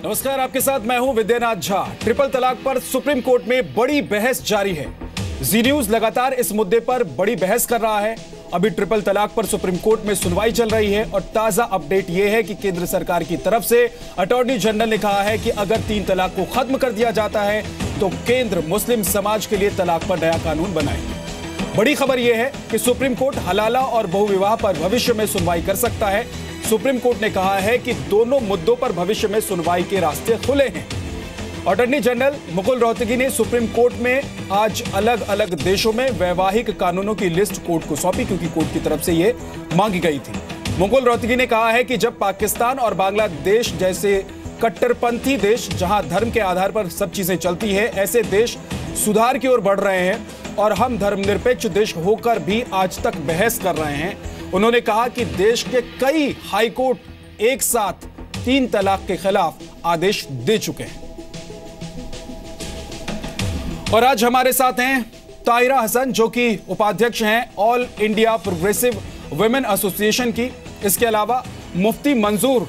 नमस्कार, आपके साथ मैं हूं विद्यानाथ झा। ट्रिपल तलाक पर सुप्रीम कोर्ट में बड़ी बहस जारी है। जी न्यूज लगातार इस मुद्दे पर बड़ी बहस कर रहा है। अभी ट्रिपल तलाक पर सुप्रीम कोर्ट में सुनवाई चल रही है और ताजा अपडेट यह है कि केंद्र सरकार की तरफ से अटॉर्नी जनरल ने कहा है कि अगर 3 तलाक को खत्म कर दिया जाता है तो केंद्र मुस्लिम समाज के लिए तलाक पर नया कानून बनाएगी। बड़ी खबर यह है कि सुप्रीम कोर्ट हलाला और बहुविवाह पर भविष्य में सुनवाई कर सकता है। सुप्रीम कोर्ट ने कहा है कि दोनों मुद्दों पर भविष्य में सुनवाई के रास्ते खुले हैं। अटॉर्नी जनरल मुकुल रोहतगी ने सुप्रीम कोर्ट में आज अलग अलग देशों में वैवाहिक कानूनों की लिस्ट कोर्ट को सौंपी, क्योंकि कोर्ट की तरफ से यह मांगी गई थी। मुकुल रोहतगी ने कहा है कि जब पाकिस्तान और बांग्लादेश जैसे कट्टरपंथी देश, जहां धर्म के आधार पर सब चीजें चलती है, ऐसे देश सुधार की ओर बढ़ रहे हैं और हम धर्मनिरपेक्ष देश होकर भी आज तक बहस कर रहे हैं। उन्होंने कहा कि देश के कई हाईकोर्ट एक साथ 3 तलाक के खिलाफ आदेश दे चुके हैं। और आज हमारे साथ हैं ताहिरा हसन, जो कि उपाध्यक्ष हैं all India progressive women association की। इसके अलावा मुफ्ती मंजूर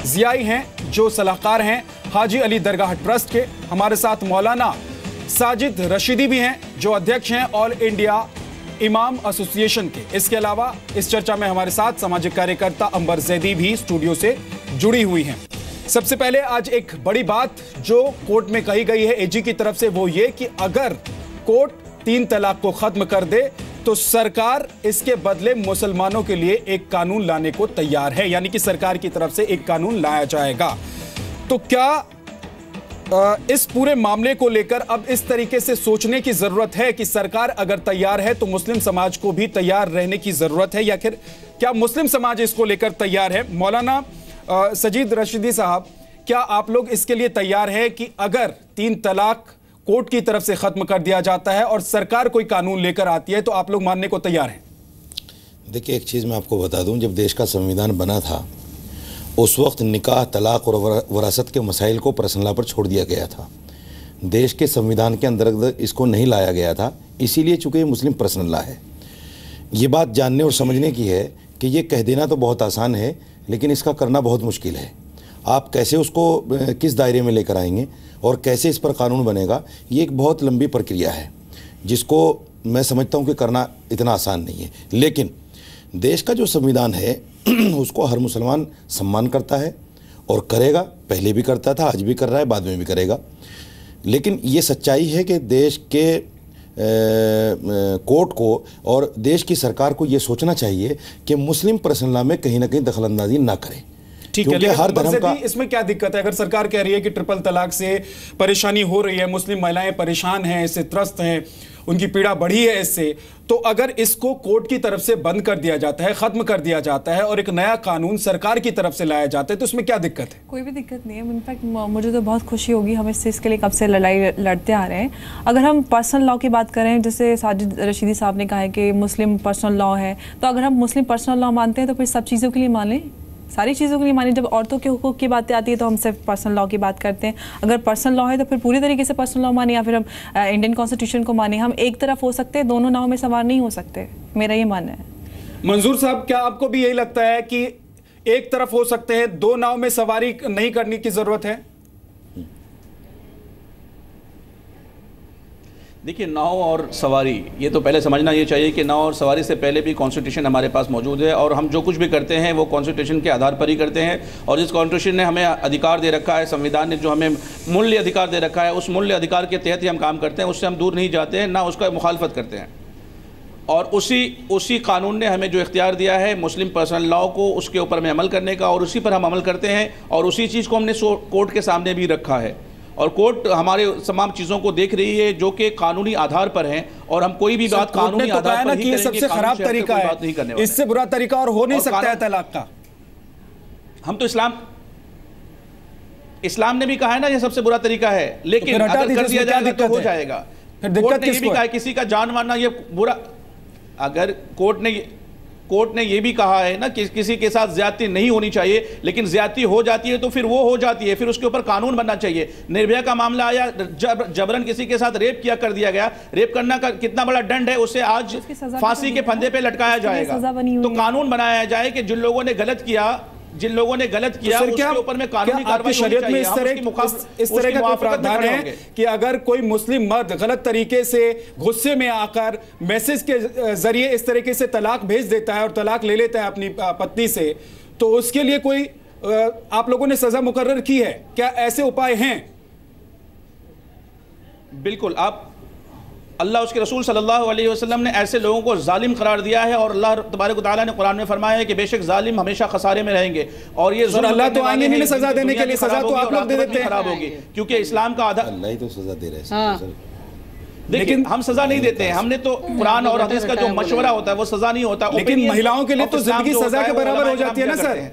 जियाई हैं, जो सलाहकार हैं हाजी अली दरगाह ट्रस्ट के। हमारे साथ मौलाना साजिद रशीदी भी हैं, जो अध्यक्ष हैं ऑल इंडिया इमाम एसोसिएशन के। इसके अलावा इस चर्चा में हमारे साथ सामाजिक कार्यकर्ता अंबर जैदी भी स्टूडियो से जुड़ी हुई हैं। सबसे पहले आज एक बड़ी बात जो कोर्ट में कही गई है एजी की तरफ से, वो ये कि अगर कोर्ट 3 तलाक को खत्म कर दे तो सरकार इसके बदले मुसलमानों के लिए एक कानून लाने को तैयार है, यानी कि सरकार की तरफ से एक कानून लाया जाएगा। तो क्या इस पूरे मामले को लेकर अब इस तरीके से सोचने की जरूरत है कि सरकार अगर तैयार है तो मुस्लिम समाज को भी तैयार रहने की जरूरत है, या फिर क्या मुस्लिम समाज इसको लेकर तैयार है? मौलाना सजीद रशीदी साहब, क्या आप लोग इसके लिए तैयार है कि अगर 3 तलाक कोर्ट की तरफ से खत्म कर दिया जाता है और सरकार कोई कानून लेकर आती है तो आप लोग मानने को तैयार हैं? देखिए, एक चीज़ मैं आपको बता दूं, जब देश का संविधान बना था उस वक्त निकाह, तलाक और वरासत के मसाइल को पर्सनल लॉ पर छोड़ दिया गया था। देश के संविधान के अंतर्गत इसको नहीं लाया गया था, इसीलिए चूँकि ये मुस्लिम पर्सनल लॉ है। ये बात जानने और समझने की है कि ये कह देना तो बहुत आसान है, लेकिन इसका करना बहुत मुश्किल है। आप कैसे उसको किस दायरे में लेकर आएंगे और कैसे इस पर कानून बनेगा, ये एक बहुत लंबी प्रक्रिया है जिसको मैं समझता हूँ कि करना इतना आसान नहीं है। लेकिन देश का जो संविधान है उसको हर मुसलमान सम्मान करता है और करेगा। पहले भी करता था, आज भी कर रहा है, बाद में भी करेगा। लेकिन ये सच्चाई है कि देश के कोर्ट को और देश की सरकार को ये सोचना चाहिए कि मुस्लिम पर्सनल लॉ में कहीं ना कहीं दखलंदाजी ना करें। ठीक है, हर धर्म का इसमें क्या दिक्कत है? अगर सरकार कह रही है कि ट्रिपल तलाक से परेशानी हो रही है, मुस्लिम महिलाएं परेशान हैं, इससे त्रस्त हैं, उनकी पीड़ा बढ़ी है इससे, तो अगर इसको कोर्ट की तरफ से बंद कर दिया जाता है, खत्म कर दिया जाता है और एक नया कानून सरकार की तरफ से लाया जाता है, तो इसमें क्या दिक्कत है? कोई भी दिक्कत नहीं है। इनफैक्ट मुझे तो बहुत खुशी होगी, हम इस चीज़ के लिए कब से लड़ाई लड़ते आ रहे हैं। अगर हम पर्सनल लॉ की बात करें, जैसे साजिद रशीदी साहब ने कहा है कि मुस्लिम पर्सनल लॉ है, तो अगर हम मुस्लिम पर्सनल लॉ मानते हैं तो फिर सब चीज़ों के लिए मान लें, सारी चीज़ों के लिए माने। जब औरतों के हुकूक की बातें आती है तो हम सिर्फ पर्सनल लॉ की बात करते हैं। अगर पर्सनल लॉ है तो फिर पूरी तरीके से पर्सनल लॉ माने, या फिर हम इंडियन कॉन्स्टिट्यूशन को माने। हम एक तरफ हो सकते हैं, दोनों नाव में सवार नहीं हो सकते, मेरा ये मानना है। मंजूर साहब, क्या आपको भी यही लगता है कि एक तरफ हो सकते हैं, 2 नाव में सवारी नहीं करने की जरूरत है? देखिए, नाव और सवारी, ये तो पहले समझना ये चाहिए कि नाव और सवारी से पहले भी कॉन्स्टिट्यूशन हमारे पास मौजूद है और हम जो कुछ भी करते हैं वो कॉन्स्टिट्यूशन के आधार पर ही करते हैं। और जिस कॉन्स्टिट्यूशन ने हमें अधिकार दे रखा है, संविधान ने जो हमें मूल्य अधिकार दे रखा है, उस मूल्य अधिकार के तहत ही हम काम करते हैं। उससे हम दूर नहीं जाते हैं, ना उसका मुखालफत करते हैं। और उसी कानून ने हमें जो इख्तियार दिया है मुस्लिम पर्सनल लॉ को, उसके ऊपर में अमल करने का, और उसी पर हम अमल करते हैं और उसी चीज़ को हमने कोर्ट के सामने भी रखा है। और कोर्ट हमारे तमाम चीज़ों को देख रही है जो कि कानूनी आधार पर हैं, और हम कोई भी बात कानूनी आधार पर ही करेंगे। सबसे खराब तरीका है, इससे बुरा तरीका और हो नहीं सकता है तलाक का। हम तो इस्लाम ने भी कहा है ना ये सबसे बुरा तरीका है, लेकिन अगर कर दिया जाएगा तो हो जाएगा। कोर्ट ने ये भी कहा है किसी का जान मारना ये बुरा, अगर कोर्ट ने ये भी कहा है ना कि किसी के साथ ज्यादती नहीं होनी चाहिए, लेकिन ज्यादती हो जाती है तो फिर वो हो जाती है, फिर उसके ऊपर कानून बनना चाहिए। निर्भया का मामला आया, जबरन किसी के साथ रेप कर दिया गया, रेप करना का कितना बड़ा दंड है, उसे आज फांसी के फंदे पे लटकाया जाएगा। तो कानून बनाया जाए कि जिन लोगों ने गलत किया जिन लोगों ने गलत किया उसके ऊपर में कानूनी कार्रवाई शरीयत में इस तरह का प्रावधान है कि अगर कोई मुस्लिम मर्द गलत तरीके से गुस्से में आकर मैसेज के जरिए इस तरीके से तलाक भेज देता है और तलाक ले लेता है अपनी पत्नी से, तो उसके लिए कोई आप लोगों ने सजा मुकर्रर की है? क्या ऐसे उपाय हैं? बिल्कुल, आप अल्लाह उसके रसूल सल्लल्लाहु अलैहि वसल्लम ने ऐसे लोगों को जालिम करार दिया है और अल्लाह तबारक व तआला ने कुरान में फरमाया है कि बेशक जालिम हमेशा खसारे में रहेंगे। और ये अल्लाह तो आएंगे नहीं सजा देने के लिए, सजा तो आप लोग दे देते हैं। खराब होगी क्योंकि इस्लाम का आधा अल्लाह ही तो सजा दे रहे हैं। लेकिन हम सजा नहीं देते हैं, हमने तो कुरान और हदीस का जो मशवरा होता है वो सजा नहीं होता। लेकिन महिलाओं के लिए तो जिंदगी सजा के बराबर हो जाती है ना सर।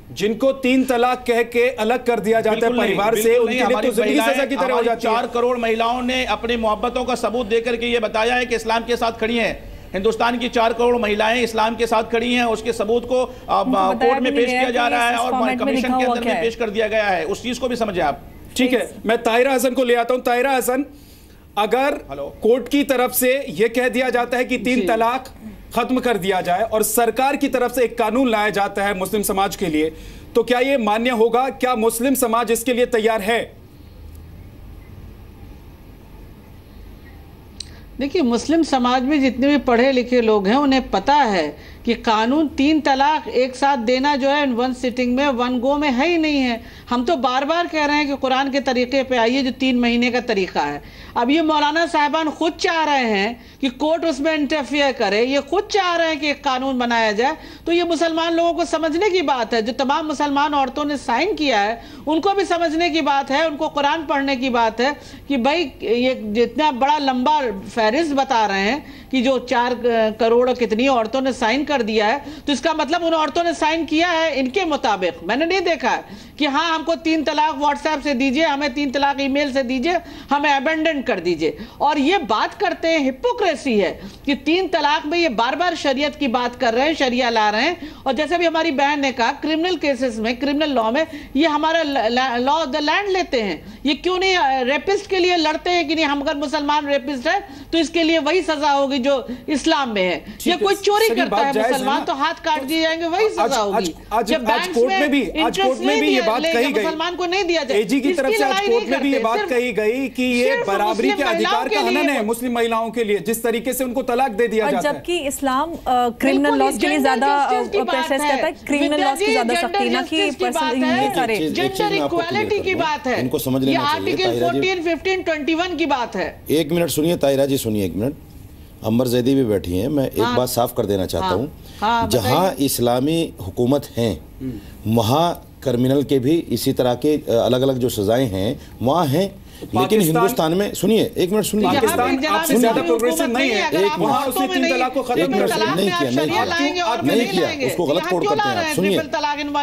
जिनको 3 तलाक कह के अलग कर दिया जाता है परिवार से, उनके लिए तो जिंदगी सजा की तरह हो जाती है। 4 करोड़ महिलाओं ने अपनी मोहब्बतों का सबूत देकर के ये बताया है कि इस्लाम के साथ खड़ी हैं। हिंदुस्तान की 4 करोड़ महिलाएं इस्लाम के साथ खड़ी हैं। उसके सबूत को कोर्ट में पेश किया जा रहा है और कमीशन के अंदर में पेश कर दिया गया है। उस चीज को भी समझे आप। ठीक है, मैं ताहिरा हसन को ले आता हूं। ताहिरा हसन, अगर कोर्ट की तरफ से यह कह दिया जाता है कि 3 तलाक खत्म कर दिया जाए और सरकार की तरफ से एक कानून लाया जाता है मुस्लिम समाज के लिए, तो क्या यह मान्य होगा? क्या मुस्लिम समाज इसके लिए तैयार है? देखिए, मुस्लिम समाज में जितने भी पढ़े लिखे लोग हैं उन्हें पता है कि कानून 3 तलाक एक साथ देना जो है वन सिटिंग में, वन गो में है ही नहीं है। हम तो बार बार कह रहे हैं कि कुरान के तरीके पे आइए जो 3 महीने का तरीका है। अब ये मौलाना साहिबान खुद चाह रहे हैं कि कोर्ट उसमें इंटरफियर करे, ये खुद चाह रहे हैं कि एक कानून बनाया जाए। तो ये मुसलमान लोगों को समझने की बात है, जो तमाम मुसलमान औरतों ने साइन किया है उनको भी समझने की बात है, उनको कुरान पढ़ने की बात है कि भाई ये जितना बड़ा लंबा फहरिस्त बता रहे हैं कि जो 4 करोड़ कितनी औरतों ने साइन कर दिया है, तो इसका मतलब उन औरतों ने साइन किया है इनके मुताबिक। मैंने नहीं देखा है कि हाँ हमको 3 तलाक व्हाट्सएप से दीजिए, हमें 3 तलाक ईमेल से दीजिए, हमें अबेंडन कर दीजिए। और ये बात करते हैं, हिपोक्रेसी है कि 3 तलाक में ये बार बार शरीयत की बात कर रहे हैं, शरिया ला रहे हैं। और जैसे भी हमारी बहन ने कहा, क्रिमिनल केसेस में, क्रिमिनल लॉ में ये हमारा लॉ ऑफ द लैंड लेते हैं। ये क्यों नहीं रेपिस्ट के लिए लड़ते हैं कि नहीं हम अगर मुसलमान रेपिस्ट है तो इसके लिए वही सजा होगी जो इस्लाम में है। ये कोई चोरी करता है मुसलमान तो हाथ काट दिए जाएंगे, वही सजा होगी। जब बैंक में इंटरेस्ट में भी ये बात कही गई, मुसलमान को नहीं दिया जाए। एजी की तरफ से आज कोर्ट में भी ये बात कही गई कि ये बराबरी के अधिकार का हनन है मुस्लिम महिलाओं के लिए, जिस तरीके से उनको तलाक दे दिया जाता है। जबकि इस्लाम क्रिमिनल लॉज के लिए ज्यादा प्रेशराइज करता है, क्रिमिनल लॉज की ज्यादा सख्ती ना कि पर्सन करे। जेंडर इक्वालिटी की बात है, इनको समझ लेना चाहिए। आर्टिकल 14, 15, 21 की बात है। 1 मिनट सुनिए ताहिरा जी, सुनिए 1 मिनट। अमर जैदी भी बैठी हैं, मैं एक बात साफ कर देना चाहता हूँ। जहाँ इस्लामी हुकूमत है वहाँ क्रिमिनल के भी इसी तरह के अलग अलग जो सजाएं हैं वहाँ हैं, लेकिन हिंदुस्तान में सुनिए 1 मिनट सुनिए, पाकिस्तान आपसे ज्यादा प्रोग्रेसिव नहीं है। वहाँ उसने 3 तलाक को खत्म कर दिया, नहीं किया, उसको गलत कोड करते हैं। सुनिए,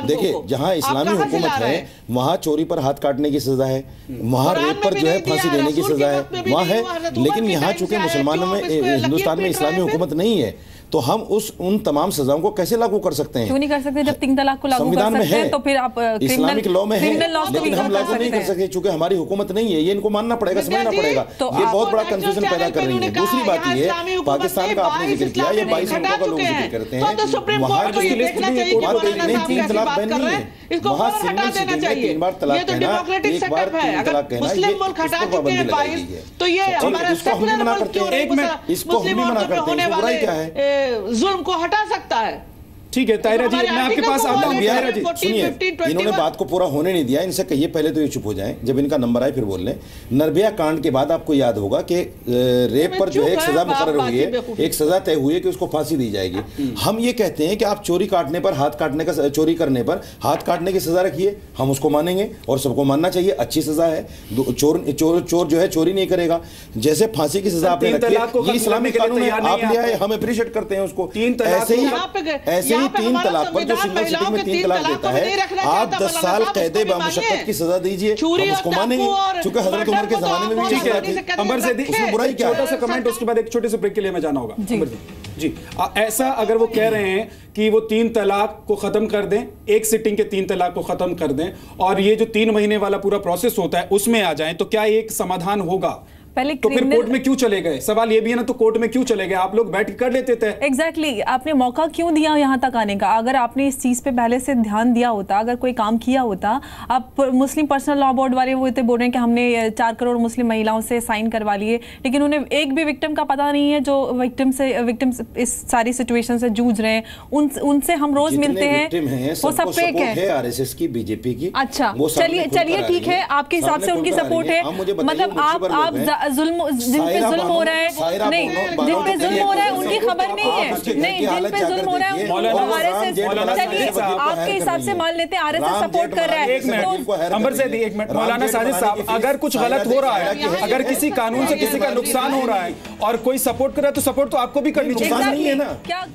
देखिए जहाँ इस्लामी हुकूमत है वहाँ चोरी पर हाथ काटने की सजा है, वहाँ रेप पर जो है फांसी देने की सजा है, वहाँ है। लेकिन यहाँ चूंकि मुसलमानों में, हिंदुस्तान में इस्लामी हुकूमत नहीं है, तो हम उन तमाम सजाओं को कैसे लागू कर सकते हैं? क्यों नहीं कर सकते? जब 3 तलाक को लागू कर सकते हैं तो फिर आप इस्लामिक लॉ में है, लेकिन हम लागू नहीं कर सकते चूंकि हमारी हुकूमत नहीं है। ये इनको मानना पड़ेगा, समझना पड़ेगा। ये बहुत बड़ा कंफ्यूजन पैदा कर रही है। दूसरी बात ये है, पाकिस्तान का आपने जिक्र किया, ये 22 मुल्कों का लोग जिक्र करते हैं, वहाँ जो 3 तलाक बैन नहीं है, वहाँ सिंगल सिटिंग में 3 बार तलाक कहना, 1 बार 3 तलाक कहना, ये पाबंदी लगाई गई है। तो ये इसको हम नहीं मना करते हैं, इसको हम नहीं मना करते हैं, बुराई क्या है? जुल्म को हटा सकता है। ठीक है ताहिरा जी, मैं आपके पास आता हूं। ताहिरा जी सुनिए, इन्होंने बात को पूरा होने नहीं दिया, इनसे कहिए पहले तो ये चुप हो जाएं, जब इनका नंबर आए फिर बोल लें। निर्भया कांड के बाद आपको याद होगा कि रेप पर जो है एक सजा मुकर्रर हुई है, एक सजा तय हुई है कि उसको फांसी दी जाएगी। हम ये कहते हैं कि आप चोरी काटने पर, हाथ काटने का, चोरी करने पर हाथ काटने की सजा रखिए, हम उसको मानेंगे और सबको मानना चाहिए, अच्छी सजा है। चोर जो है चोरी नहीं करेगा। जैसे फांसी की सजा आपने रखी है, ये इस्लामिक कानून है, आप ले आए, हम अप्रिशिएट करते हैं उसको। ऐसे ही 3 तलाक पर जो सिंगल सिटिंग में 3 तलाक देता है, आप 10 साल कैद बामुशक्कत की सजा दीजिए, हम उसको मानेंगे, क्योंकि हजरत उमर के जमाने में भी ठीक है। अमर ज़ैदी, उसमें बुराई क्या है? छोटा सा कमेंट, उसके बाद एक छोटे से ब्रेक के लिए मैं जाना होगा। जी, ऐसा अगर वो कह रहे हैं कि वो 3 तलाक को खत्म कर दें, एक सिटिंग के 3 तलाक को खत्म कर दें और ये जो 3 महीने वाला पूरा प्रोसेस होता है उसमें आ जाएं, तो क्या एक समाधान होगा? पहले तो फिर कोर्ट में क्यों चले गए? सवाल ये भी है ना, तो कोर्ट में क्यों चले गए? आप लोग बैठ कर लेते थे। एग्जैक्टली आपने मौका क्यों दिया यहाँ तक आने का? अगर आपने इस चीज पे पहले से ध्यान दिया होता, अगर कोई काम किया होता। आप मुस्लिम पर्सनल लॉ बोर्ड वाले वो बोल रहे हैं कि हमने 4 करोड़ मुस्लिम महिलाओं से साइन करवा लिए, लेकिन उन्हें एक भी विक्टिम का पता नहीं है जो विक्टिम इस सारी सिचुएशन से जूझ रहे हैं। उनसे हम रोज मिलते हैं, वो सब फेक है। आरएसएस की, बीजेपी की। अच्छा चलिए ठीक है, आपके हिसाब से उनकी सपोर्ट है। मतलब आप जिन पे जुल्म हो रहा है, नहीं जिन पे जुल्म हो रहा है उनकी खबर नहीं है, नहीं जिन पे जुल्म हो रहा है आरएसएस, चलिए आपके हिसाब से मान लेते हैं आरएसएस सपोर्ट कर रहा है। एक मिनट मौलाना साजिद साहब, अगर कुछ गलत हो रहा है, अगर किसी कानून से किसी का नुकसान हो रहा है और कोई सपोर्ट कर रहा है, तो सपोर्ट तो आपको भी करनी चाहिए। क्या